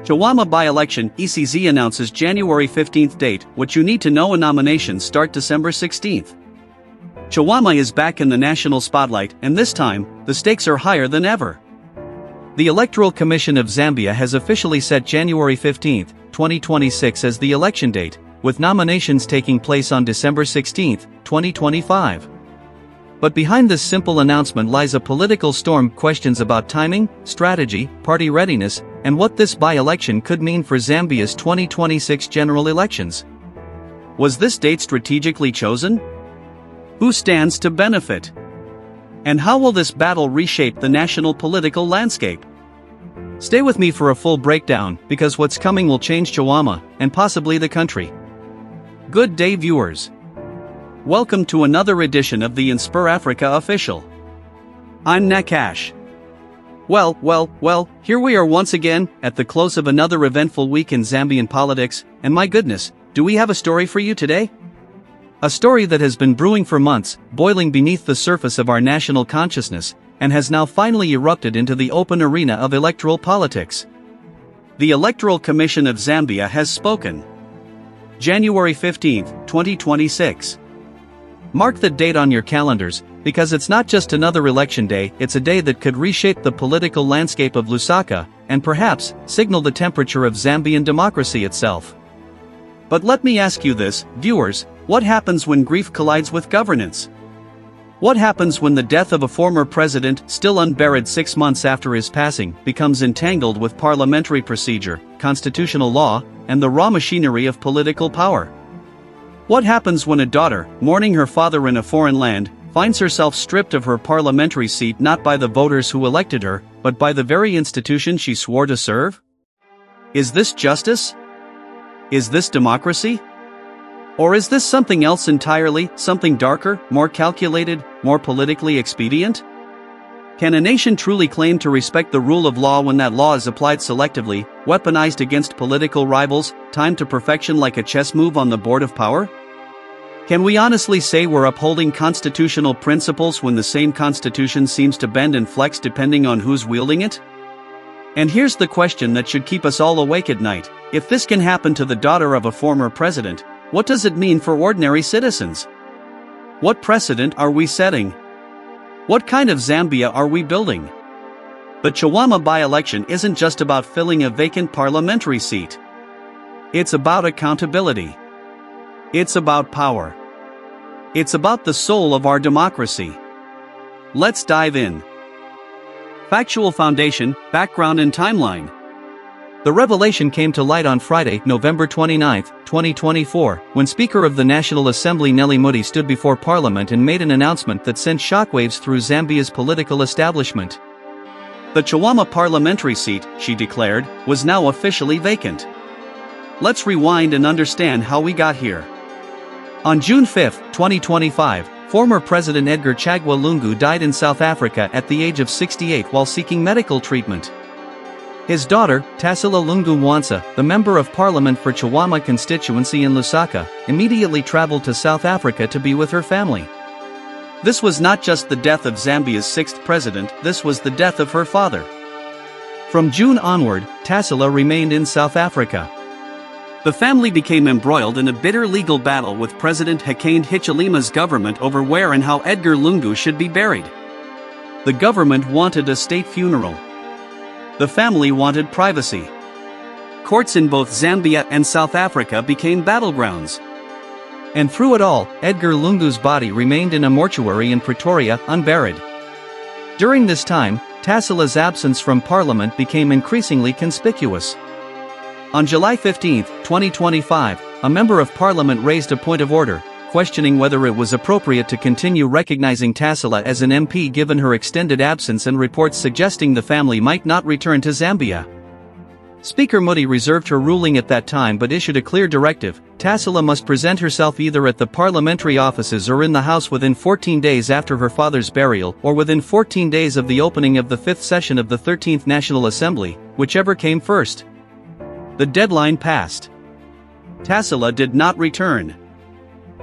Chawama by-election, ECZ announces January 15th date. What you need to know: nominations start December 16th. Chawama is back in the national spotlight, and this time, the stakes are higher than ever. The Electoral Commission of Zambia has officially set January 15, 2026 as the election date, with nominations taking place on December 16, 2025. But behind this simple announcement lies a political storm: questions about timing, strategy, party readiness, and what this by-election could mean for Zambia's 2026 general elections. Was this date strategically chosen? Who stands to benefit? And how will this battle reshape the national political landscape? Stay with me for a full breakdown, because what's coming will change Chawama, and possibly the country. Good day, viewers. Welcome to another edition of the InspirAfrica Official. I'm Nakash. Well, here we are once again, at the close of another eventful week in Zambian politics, and my goodness, do we have a story for you today? A story that has been brewing for months, boiling beneath the surface of our national consciousness, and has now finally erupted into the open arena of electoral politics. The Electoral Commission of Zambia has spoken. January 15, 2026. Mark the date on your calendars, because it's not just another election day, it's a day that could reshape the political landscape of Lusaka, and perhaps, signal the temperature of Zambian democracy itself. But let me ask you this, viewers: what happens when grief collides with governance? What happens when the death of a former president, still unburied 6 months after his passing, becomes entangled with parliamentary procedure, constitutional law, and the raw machinery of political power? What happens when a daughter, mourning her father in a foreign land, finds herself stripped of her parliamentary seat not by the voters who elected her, but by the very institution she swore to serve? Is this justice? Is this democracy? Or is this something else entirely, something darker, more calculated, more politically expedient? Can a nation truly claim to respect the rule of law when that law is applied selectively, weaponized against political rivals, timed to perfection like a chess move on the board of power? Can we honestly say we're upholding constitutional principles when the same constitution seems to bend and flex depending on who's wielding it? And here's the question that should keep us all awake at night: if this can happen to the daughter of a former president, what does it mean for ordinary citizens? What precedent are we setting? What kind of Zambia are we building? The Chawama by-election isn't just about filling a vacant parliamentary seat. It's about accountability. It's about power. It's about the soul of our democracy. Let's dive in. Factual foundation, background and timeline. The revelation came to light on Friday, November 29, 2024, when Speaker of the National Assembly Nelly Muti stood before Parliament and made an announcement that sent shockwaves through Zambia's political establishment. The Chawama parliamentary seat, she declared, was now officially vacant. Let's rewind and understand how we got here. On June 5, 2025, former President Edgar Chagwa Lungu died in South Africa at the age of 68 while seeking medical treatment. His daughter, Tassila Lungu Mwansa, the Member of Parliament for Chawama constituency in Lusaka, immediately traveled to South Africa to be with her family. This was not just the death of Zambia's 6th president, this was the death of her father. From June onward, Tassila remained in South Africa. The family became embroiled in a bitter legal battle with President Hakainde Hichilema's government over where and how Edgar Lungu should be buried. The government wanted a state funeral. The family wanted privacy. Courts in both Zambia and South Africa became battlegrounds. And through it all, Edgar Lungu's body remained in a mortuary in Pretoria, unburied. During this time, Tassila's absence from Parliament became increasingly conspicuous. On July 15, 2025, a Member of Parliament raised a point of order, questioning whether it was appropriate to continue recognizing Tassila as an MP given her extended absence and reports suggesting the family might not return to Zambia. Speaker Muti reserved her ruling at that time but issued a clear directive: Tassila must present herself either at the parliamentary offices or in the House within 14 days after her father's burial or within 14 days of the opening of the 5th session of the 13th National Assembly, whichever came first. The deadline passed. Tassila did not return.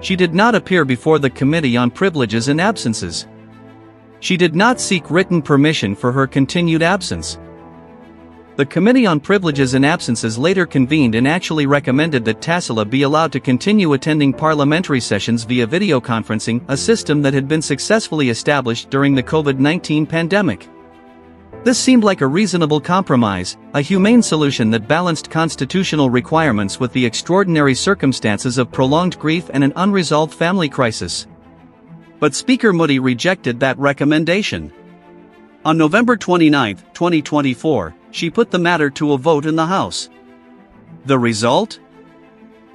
She did not appear before the Committee on Privileges and Absences. She did not seek written permission for her continued absence. The Committee on Privileges and Absences later convened and actually recommended that Tasila be allowed to continue attending parliamentary sessions via video conferencing, a system that had been successfully established during the COVID-19 pandemic. This seemed like a reasonable compromise, a humane solution that balanced constitutional requirements with the extraordinary circumstances of prolonged grief and an unresolved family crisis. But Speaker Moody rejected that recommendation. On November 29, 2024, she put the matter to a vote in the House. The result?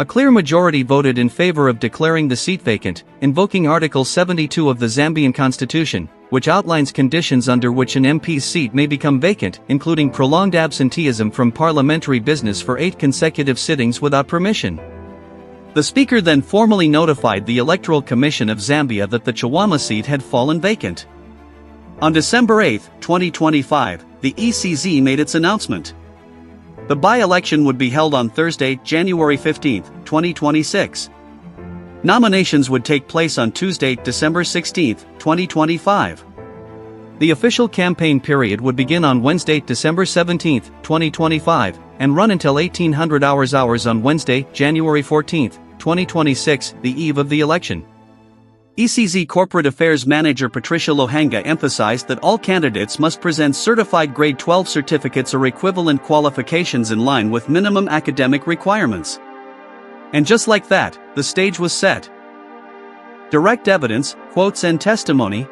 A clear majority voted in favor of declaring the seat vacant, invoking Article 72 of the Zambian Constitution, which outlines conditions under which an MP's seat may become vacant, including prolonged absenteeism from parliamentary business for 8 consecutive sittings without permission. The Speaker then formally notified the Electoral Commission of Zambia that the Chawama seat had fallen vacant. On December 8, 2025, the ECZ made its announcement. The by-election would be held on Thursday, January 15, 2026. Nominations would take place on Tuesday, December 16, 2025. The official campaign period would begin on Wednesday, December 17, 2025, and run until 1800 hours on Wednesday, January 14, 2026, the eve of the election. ECZ Corporate Affairs Manager Patricia Lohanga emphasized that all candidates must present certified grade 12 certificates or equivalent qualifications in line with minimum academic requirements. And just like that, the stage was set. Direct evidence, quotes and testimony.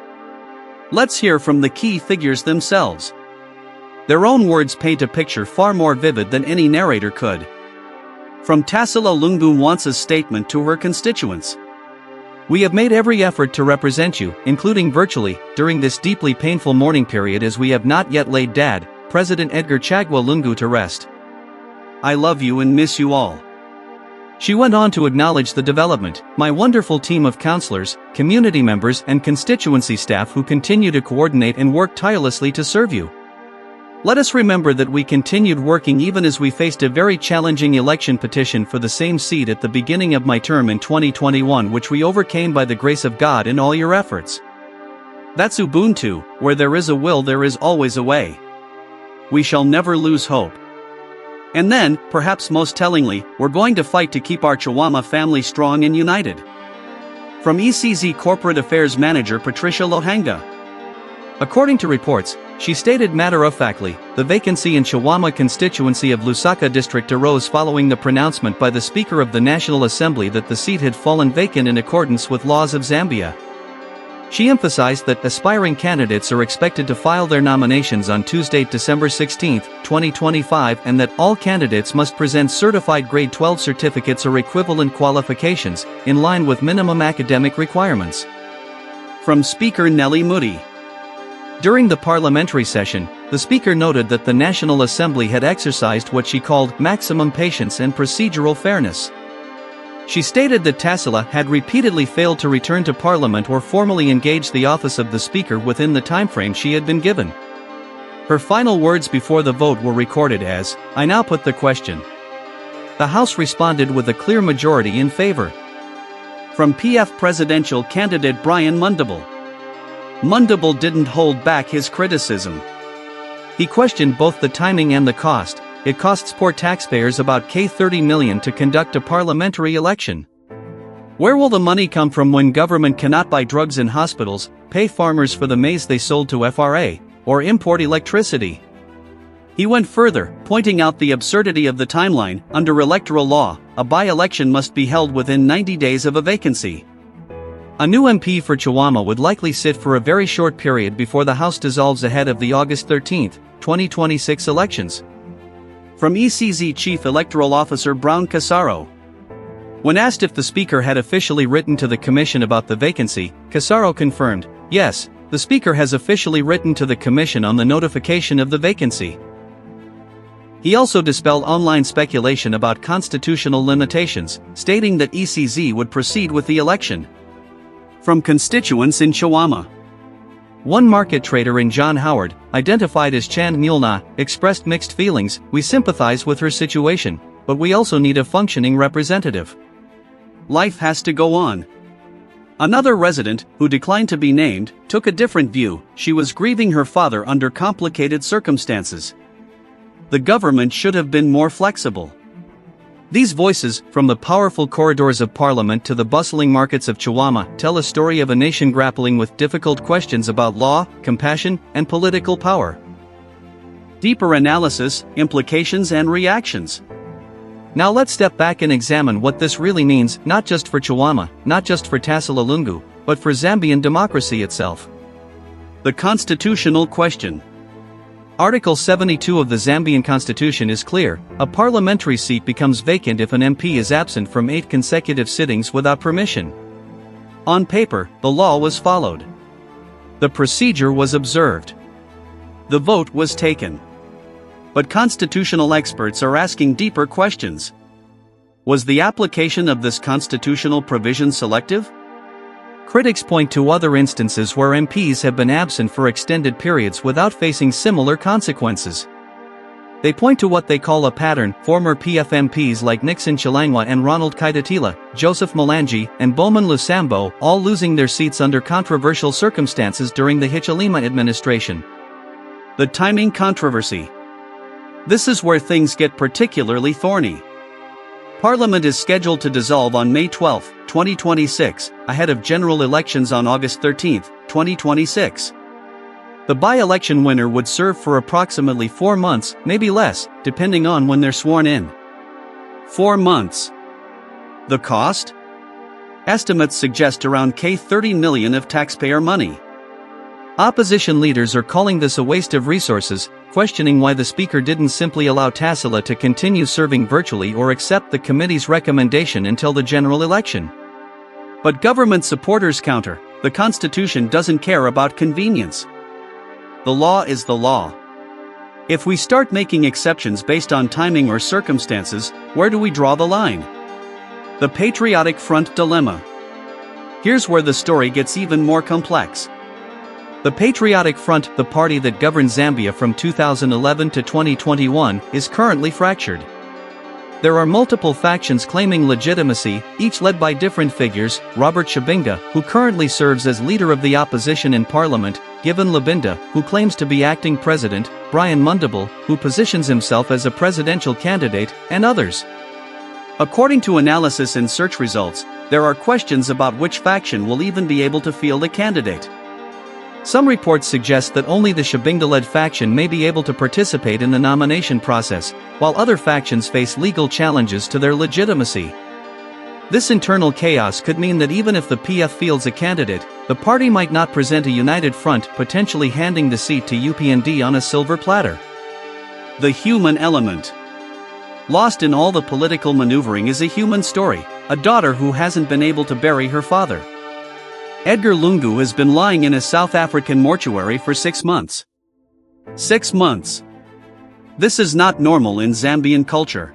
Let's hear from the key figures themselves. Their own words paint a picture far more vivid than any narrator could. From Tasila Lungbu-Wansa's statement to her constituents. We have made every effort to represent you, including virtually, during this deeply painful mourning period as we have not yet laid Dad, President Edgar Chagwa Lungu to rest. I love you and miss you all. She went on to acknowledge the development, my wonderful team of counselors, community members and constituency staff who continue to coordinate and work tirelessly to serve you. Let us remember that we continued working even as we faced a very challenging election petition for the same seat at the beginning of my term in 2021, which we overcame by the grace of God in all your efforts. That's Ubuntu, where there is a will there is always a way. We shall never lose hope. And then, perhaps most tellingly, we're going to fight to keep our Chawama family strong and united. From ECZ Corporate Affairs Manager Patricia Lohanga. According to reports, she stated matter-of-factly, the vacancy in Chawama constituency of Lusaka district arose following the pronouncement by the Speaker of the National Assembly that the seat had fallen vacant in accordance with laws of Zambia. She emphasized that aspiring candidates are expected to file their nominations on Tuesday, December 16, 2025, and that all candidates must present certified grade 12 certificates or equivalent qualifications, in line with minimum academic requirements. From Speaker Nellie Moody. During the parliamentary session, the Speaker noted that the National Assembly had exercised what she called maximum patience and procedural fairness. She stated that Tasila had repeatedly failed to return to Parliament or formally engage the office of the Speaker within the timeframe she had been given. Her final words before the vote were recorded as, "I now put the question." The House responded with a clear majority in favor. From PF presidential candidate Brian Mundable. Mundable didn't hold back his criticism. He questioned both the timing and the cost. It costs poor taxpayers about $30 million to conduct a parliamentary election. Where will the money come from when government cannot buy drugs in hospitals, pay farmers for the maize they sold to FRA, or import electricity? He went further, pointing out the absurdity of the timeline. Under electoral law, a by-election must be held within 90 days of a vacancy. A new MP for Chawama would likely sit for a very short period before the House dissolves ahead of the August 13, 2026 elections. From ECZ Chief Electoral Officer Brown Casaro. When asked if the Speaker had officially written to the Commission about the vacancy, Casaro confirmed, yes, the Speaker has officially written to the Commission on the notification of the vacancy. He also dispelled online speculation about constitutional limitations, stating that ECZ would proceed with the election. From constituents in Chawama. One market trader in John Howard, identified as Chand Mulna, expressed mixed feelings. We sympathize with her situation, but we also need a functioning representative. Life has to go on. Another resident, who declined to be named, took a different view. She was grieving her father under complicated circumstances. The government should have been more flexible. These voices, from the powerful corridors of parliament to the bustling markets of Chawama, tell a story of a nation grappling with difficult questions about law, compassion, and political power. Deeper analysis, implications and reactions. Now let's step back and examine what this really means, not just for Chawama, not just for Tasila Lungu, but for Zambian democracy itself. The constitutional question. Article 72 of the Zambian constitution is clear: a parliamentary seat becomes vacant if an MP is absent from 8 consecutive sittings without permission. On paper, the law was followed. The procedure was observed. The vote was taken. But constitutional experts are asking deeper questions. Was the application of this constitutional provision selective? Critics point to other instances where MPs have been absent for extended periods without facing similar consequences. They point to what they call a pattern: former PF MPs like Nixon Chilangwa and Ronald Kaitatila, Joseph Malangi, and Bowman Lusambo, all losing their seats under controversial circumstances during the Hichilema administration. The timing controversy. This is where things get particularly thorny. Parliament is scheduled to dissolve on May 12, 2026, ahead of general elections on August 13, 2026. The by-election winner would serve for approximately 4 months, maybe less, depending on when they're sworn in. 4 months. The cost? Estimates suggest around $30 million of taxpayer money. Opposition leaders are calling this a waste of resources, questioning why the Speaker didn't simply allow Tasila to continue serving virtually or accept the committee's recommendation until the general election. But government supporters counter: the Constitution doesn't care about convenience. The law is the law. If we start making exceptions based on timing or circumstances, where do we draw the line? The Patriotic Front dilemma. Here's where the story gets even more complex. The Patriotic Front, the party that governed Zambia from 2011 to 2021, is currently fractured. There are multiple factions claiming legitimacy, each led by different figures: Robert Shabinga, who currently serves as leader of the opposition in parliament; Given Labinda, who claims to be acting president; Brian Mundable, who positions himself as a presidential candidate, and others. According to analysis and search results, there are questions about which faction will even be able to field a candidate. Some reports suggest that only the Shabinga-led faction may be able to participate in the nomination process, while other factions face legal challenges to their legitimacy. This internal chaos could mean that even if the PF fields a candidate, the party might not present a united front, potentially handing the seat to UPND on a silver platter. The human element. Lost in all the political maneuvering is a human story: a daughter who hasn't been able to bury her father. Edgar Lungu has been lying in a South African mortuary for 6 months. 6 months. This is not normal in Zambian culture.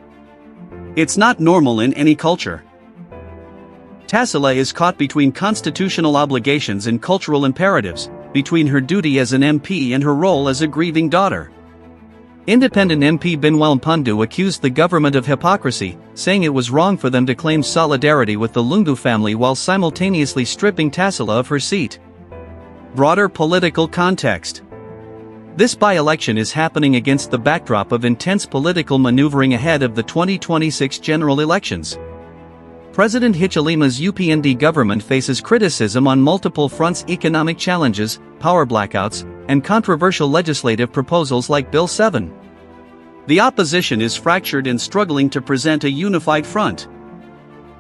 It's not normal in any culture. Tasila is caught between constitutional obligations and cultural imperatives, between her duty as an MP and her role as a grieving daughter. Independent MP Binwel Mpundu accused the government of hypocrisy, saying it was wrong for them to claim solidarity with the Lungu family while simultaneously stripping Tasila of her seat. Broader political context. This by-election is happening against the backdrop of intense political maneuvering ahead of the 2026 general elections. President Hichilema's UPND government faces criticism on multiple fronts: economic challenges, power blackouts, and controversial legislative proposals like Bill 7. The opposition is fractured and struggling to present a unified front.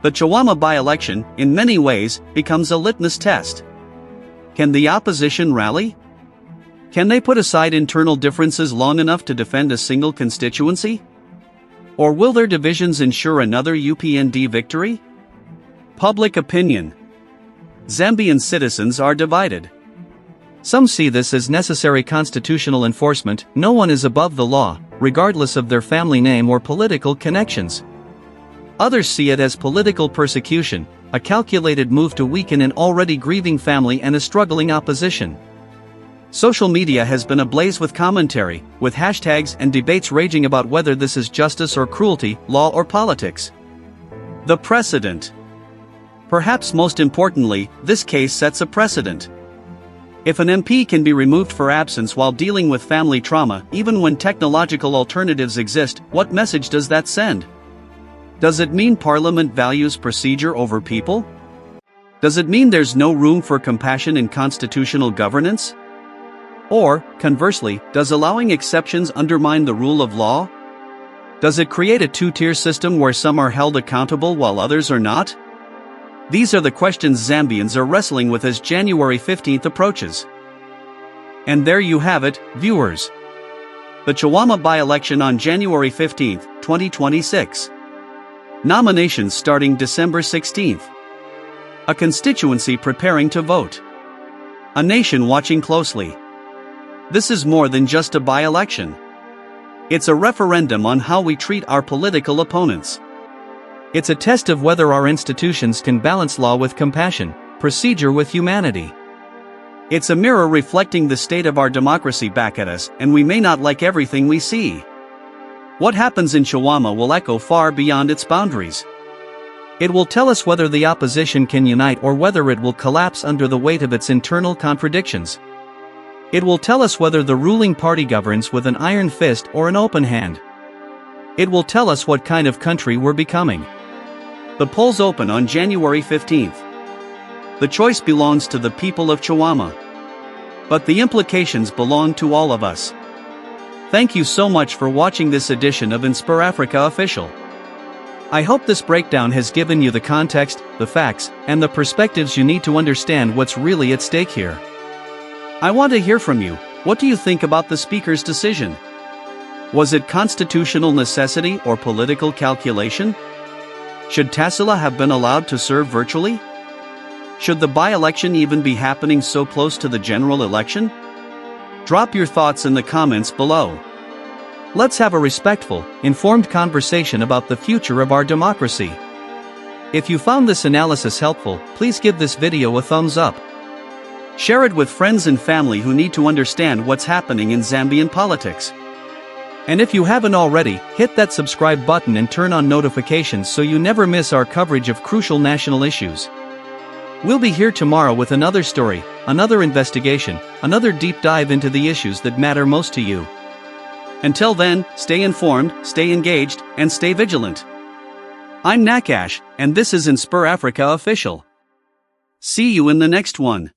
The Chawama by-election, in many ways, becomes a litmus test. Can the opposition rally? Can they put aside internal differences long enough to defend a single constituency? Or will their divisions ensure another UPND victory? Public opinion. Zambian citizens are divided. Some see this as necessary constitutional enforcement. No one is above the law, regardless of their family name or political connections. Others see it as political persecution, a calculated move to weaken an already grieving family and a struggling opposition. Social media has been ablaze with commentary, with hashtags and debates raging about whether this is justice or cruelty, law or politics. The precedent. Perhaps most importantly, this case sets a precedent. If an MP can be removed for absence while dealing with family trauma, even when technological alternatives exist, what message does that send? Does it mean Parliament values procedure over people? Does it mean there's no room for compassion in constitutional governance? Or, conversely, does allowing exceptions undermine the rule of law? Does it create a two-tier system where some are held accountable while others are not? These are the questions Zambians are wrestling with as January 15th approaches. And there you have it, viewers. The Chawama by-election on January 15th, 2026. Nominations starting December 16th. A constituency preparing to vote. A nation watching closely. This is more than just a by-election. It's a referendum on how we treat our political opponents. It's a test of whether our institutions can balance law with compassion, procedure with humanity. It's a mirror reflecting the state of our democracy back at us, and we may not like everything we see. What happens in Chawama will echo far beyond its boundaries. It will tell us whether the opposition can unite or whether it will collapse under the weight of its internal contradictions. It will tell us whether the ruling party governs with an iron fist or an open hand. It will tell us what kind of country we're becoming. The polls open on January 15th. The choice belongs to the people of Chawama. But the implications belong to all of us. Thank you so much for watching this edition of InspirAfrica Official. I hope this breakdown has given you the context, the facts, and the perspectives you need to understand what's really at stake here. I want to hear from you. What do you think about the speaker's decision? Was it constitutional necessity or political calculation? Should Tassila have been allowed to serve virtually? Should the by-election even be happening so close to the general election? Drop your thoughts in the comments below. Let's have a respectful, informed conversation about the future of our democracy. If you found this analysis helpful, please give this video a thumbs up. Share it with friends and family who need to understand what's happening in Zambian politics. And if you haven't already, hit that subscribe button and turn on notifications so you never miss our coverage of crucial national issues. We'll be here tomorrow with another story, another investigation, another deep dive into the issues that matter most to you. Until then, stay informed, stay engaged, and stay vigilant. I'm Nakash, and this is InspirAfrica Official. See you in the next one.